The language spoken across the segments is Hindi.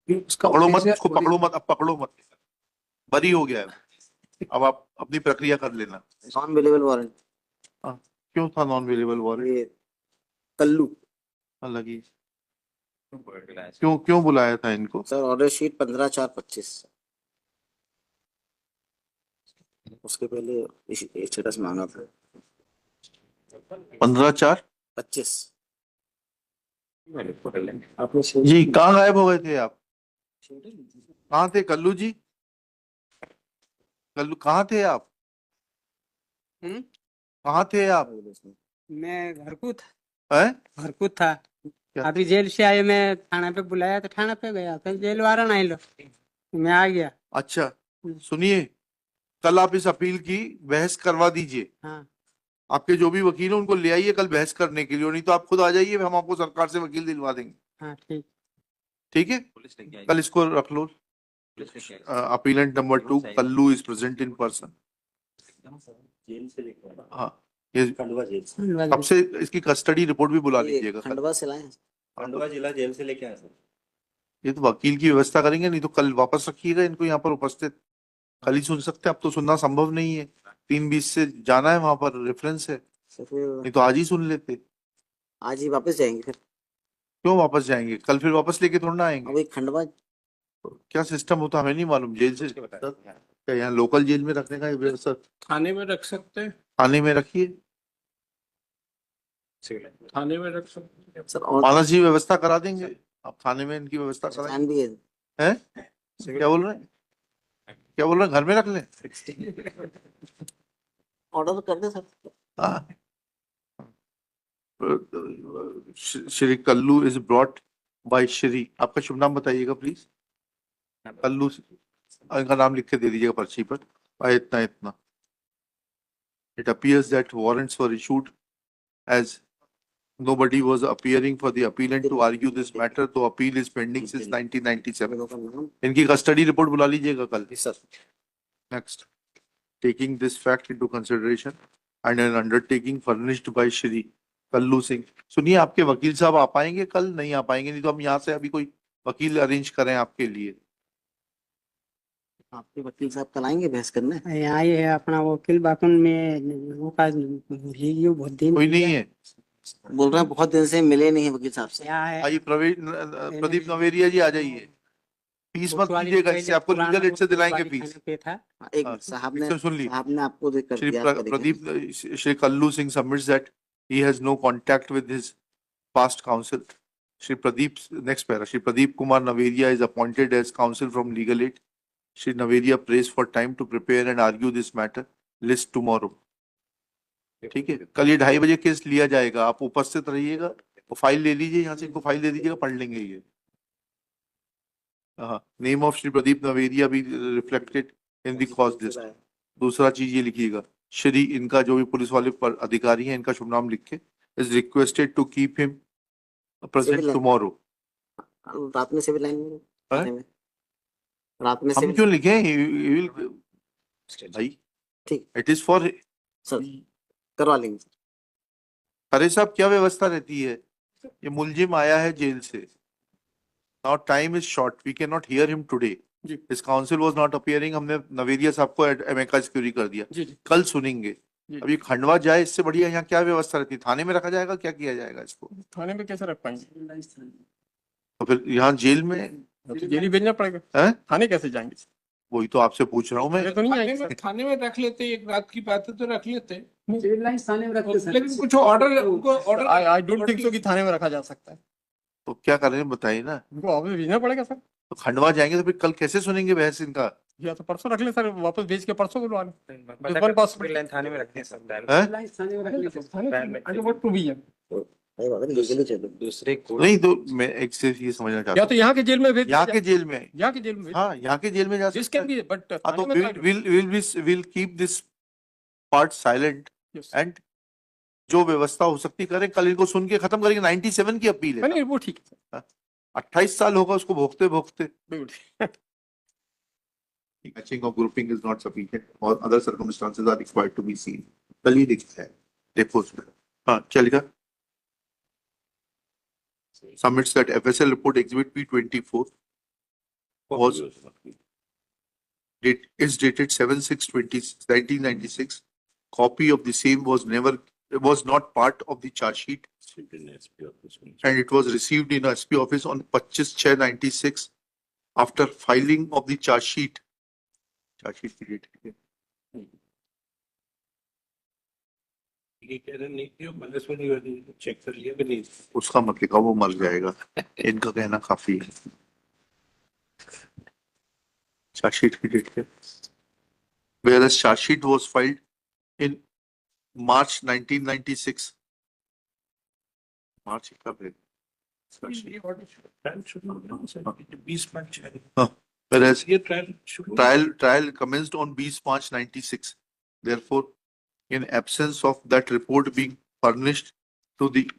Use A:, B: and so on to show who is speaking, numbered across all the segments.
A: उसका
B: पकड़ो मत उसको, पकड़ो मत, अब पकड़ो मत, बरी हो गया है। अब आप अपनी प्रक्रिया कर लेना।
A: Non available warrant.
B: हाँ, क्यों था नॉन अवेलेबल वारंट?
A: ये कल्लू
B: अलग ही क्यों क्यों बुलाया था इनको?
A: Sir, order sheet 15/4/25। उसके पहले स्टेटस मांगा था
B: 15/4/25।
A: 25। आपने
B: जी कहाँ गायब हो गए थे आप? कहाँ थे कल्लू जी? कल्लू कहाँ थे आप? कहाँ थे आप?
C: मैं घर को था।
B: हैं?
C: घर को था।
B: क्या?
C: अभी जेल से आए, मैं थाना पे बुलाया तो थाना पे गया, फिर जेल वारंट आई लो, मैं आ गया।
B: अच्छा सुनिए, कल आप इस अपील की बहस करवा दीजिए।
C: हाँ
B: आपके जो भी वकील हैं उनको ले आइए कल बहस करने के लिए, नहीं तो आप खुद आ जाइए, हम आपको सरकार से वकील दिलवा देंगे।
C: हाँ ठीक।
B: ठीक है, कल इसको रख लो। Appellant number 2 Kallu is present in person.
A: Jail से लेकर
B: हाँ, ये
A: खंडवा जेल से।
B: कब से इसकी कस्टडी रिपोर्ट भी बुला
A: ये
B: लीजिएगा कल।
A: खंडवा से लाए हैं। खंडवा जिला जेल से लेके आए सर।
B: ये तो वकील की व्यवस्था करेंगे, नहीं तो कल वापस रखिएगा इनको यहाँ पर उपस्थित। कल ही सुन सकते हैं, अब तो सुनना संभव नहीं है। 3:20 से जाना है वहां पर, रेफरेंस है,
A: सर फिर
B: नहीं तो आज ही सुन लेते।
A: आज ही वापस जाएंगे फिर।
B: क्यों वापस जाएंगे? कल फिर वापस लेके थोड़ा ना आएंगे।
A: अभी खंडवा
B: क्या सिस्टम होता हमें नहीं मालूम। जेल से क्या यहाँ लोकल जेल में रखने का व्यवस्था?
D: थाने में रख सकते हैं,
B: थाने में रखिए,
D: थाने में रख सकते हैं।
A: सर। और
B: मानस जी व्यवस्था करा देंगे, आप थाने में इनकी व्यवस्था कराएंगे।
A: पहचान भी है।
B: हैं? क्या बोल रहे हैं? क्या बोल रहे हैं? घर में रख लें?
A: ऑर्डर तो कर दे सर।
B: हाँ। Shri Kallu is brought by Shri, आपका शुभ नाम बताइएगा प्लीज। कल्लू इनका नाम लिख के दे दीजिएगा पर्ची पर। इतना इतना it appears that warrants were issued as nobody was appearing for the appellant to argue this matter, though appeal is pending since 1997. इनकी कस्टडी रिपोर्ट बुला लीजिएगा कल।
A: Sir
B: Next, taking this fact into consideration and an undertaking furnished by Shri Kallu Singh. सुनिए, आपके वकील साहब आ पाएंगे कल? नहीं आ पाएंगे, नहीं तो हम यहाँ से अभी कोई वकील अरेंज करें आपके लिए।
A: आपके वकील साहब कल आएंगे बहस करने।
C: यहाँ ये है अपना वकील बाकुन में वो का वीडियो बहुत दिन
B: कोई नहीं है?
A: बोल रहे हैं बहुत दिन से मिले नहीं है वकील साहब से।
C: यहाँ है।
B: आइए प्रदीप नवेरिया जी आ जाइए। फीस मत कीजिएगा, इससे आपको लीगल एड से दिलाएंगे फीस।
C: पे था।
A: एक
B: हाँ,
A: साहब ने
B: सुन ली।
A: साहब ने आपको देख कर
B: श्री
A: याद करेंगे।
B: Pradeep Shri Kallu Singh submits that he has no contact with his past counsel. Shri Pradeep, next para, Shri Pradeep Kumar Naveria is appointed as counsel from Legal Aid. Shri Naveria prays for time to prepare and argue this matter. List tomorrow. ठीक है, कल ये 2:30 बजे केस लिया जाएगा, आप उपस्थित रहिएगा। वो फाइल ले लीजिए यहाँ से, इनको फाइल दे दीजिएगा, पढ़ लेंगे ये। हाँ, नेम ऑफ श्री प्रदीप नवेरिया भी reflected in the cause list. दूसरा चीज ये लिखिएगा, श्री इनका जो भी पुलिस वाले पर अधिकारी हैं इनका शुभ नाम लिख के, is requested to keep him present tomorrow.
A: रात में सिविल लाइन में थाने में। रात में
B: हम
A: सिविल
B: क्यों लिखे? भाई
A: ठीक
B: इट इज फॉर
A: सर, करवा लेंगे।
B: अरे साहब, क्या व्यवस्था रहती है? ये मुलजिम आया है जेल से, now time is short, we can not hear him today. His counsel was not appearing, हमने नवेरिया साहब को एमेका सिक्योरिटी कर दिया। कल सुनेंगे। अभी खंडवा जाए, इससे बढ़िया यहाँ क्या व्यवस्था रहती है? थाने में रखा जाएगा? क्या किया जाएगा इसको?
D: थाने में कैसे रख पाएंगे?
B: तो फिर यहाँ जेल में
D: तो जेल ही भेजना पड़ेगा।
B: है?
D: थाने कैसे जाएंगे?
B: वही तो आपसे पूछ रहा हूँ मैं।
D: तो नहीं थाने में रख लेते, एक रात की बात है तो रख लेते,
C: थाने में रखते सर।
D: लेकिन कुछ order I don't think so कि थाने में रखा जा सकता है।
B: तो क्या करें बताइए ना।
D: उनको ऑफिस भेजना पड़ेगा सर।
B: तो खंडवा जाएंगे तो फिर कल कैसे सुनेंगे बहस इनका?
D: या तो परसों रख ले सर, वापस भेज के परसों बुलवा लें।
E: थाने में रखते हैं सब
C: थाने में रख लेते।
E: दूसरे को
B: नहीं तो मैं एक से ये समझना चाहता
D: या
B: हूँ,
D: तो यहाँ के जेल में भेज,
B: यहाँ के जेल में,
D: यहाँ के जेल में,
B: हाँ यहाँ के जेल में जा
D: जिस
B: सकते
D: कैन
B: हैं।
D: बी, बट
B: हाँ तो will keep this part silent and जो व्यवस्था हो सकती करें। कल इनको सुन के खत्म करेंगे। 97 की अपील है,
D: नहीं वो ठीक है।
B: 28 साल होगा उसको भोगते भोगते।
D: बिल्कुल।
B: Matching of grouping is not sufficient or other circumstances are required to be seen. कल ही दिखता है देखो उसमें। हाँ चलेगा। Submits that FSL report exhibit P24 was is dated 7/6/1996. Copy of the same was not part of the charge sheet, and it was received in SP office on 25/6/96 after filing of the charge sheet. Charge sheet की date है।
E: ये कह रहे नहीं किया मतलब इसमें नहीं चेक कर लिया कि नहीं
B: उसका मत लिखा, वो मर जाएगा। इनका कहना काफी है। चार्ज शीट की डेट है। Whereas charge sheet was filed in March 1996. March कब है? Charge sheet.
E: ये ऑर्डर ट्रायल शुरू हो गया सर 20 मार्च है
B: हाँ, whereas
E: ये ट्रायल शुरू
B: trial commenced on 20 March 96. Therefore, in absence of that report being furnished to the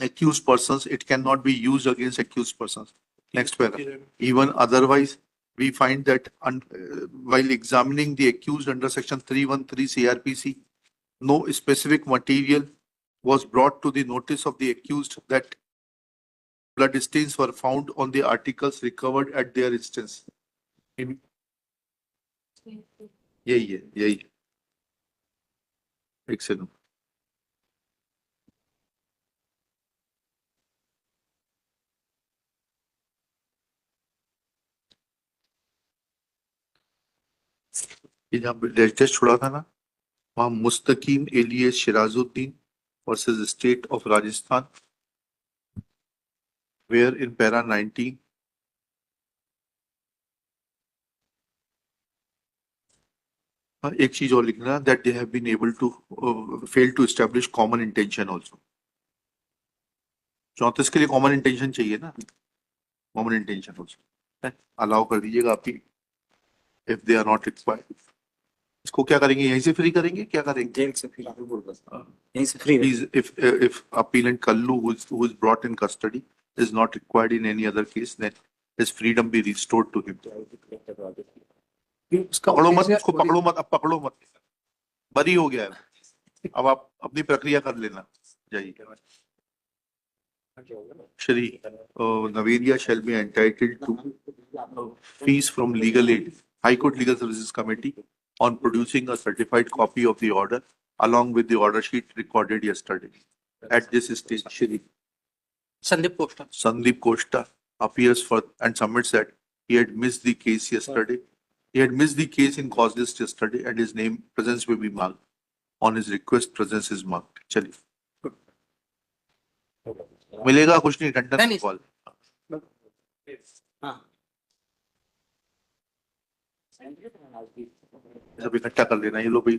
B: accused persons, it cannot be used against accused persons. Next paragraph. Even otherwise, we find that while examining the accused under section 313 CRPC, no specific material was brought to the notice of the accused that blood stains were found on the articles recovered at their instance. यही है। एक सेकंड। ये जहाँ लेटेस्ट छोड़ा था ना, वहाँ Mustakim alias Shirajuddin versus state of Rajasthan, where in para 19 एक चीज और लिखना, that they have been able to fail to establish common intention also. 34 के लिए कॉमन इंटेंशन चाहिए ना, कॉमन इंटेंशन आल्सो अलाउ कर दीजिएगा आप ही, if they are not required. इसको क्या करेंगे, यहीं से फ्री करेंगे, क्या करेंगे?
A: जेल से फ्री यहीं से free
B: Please, if appellant Kallu, who is brought in custody, is not required in any other case, then his freedom be restored to him. पकड़ो मत उसको, पकड़ो मत, अब पकड़ो मत, बरी हो गया है, अब आप अपनी प्रक्रिया कर लेना। जाइए। Shri Navedia shall be entitled to fees from legal aid, High Court Legal Services Committee, on producing a certified copy of the order along with the order sheet recorded yesterday. At this stage, Shri Sandeep Costa appears for and submits that he had missed the case yesterday. He had missed the case in cause list yesterday, and his name presence will be marked. On his request, presence is marked. चलिए, मिलेगा कुछ नहीं, टंडन कॉल
A: हाँ
B: सब इकट्ठा कर लेना, ये लो भाई।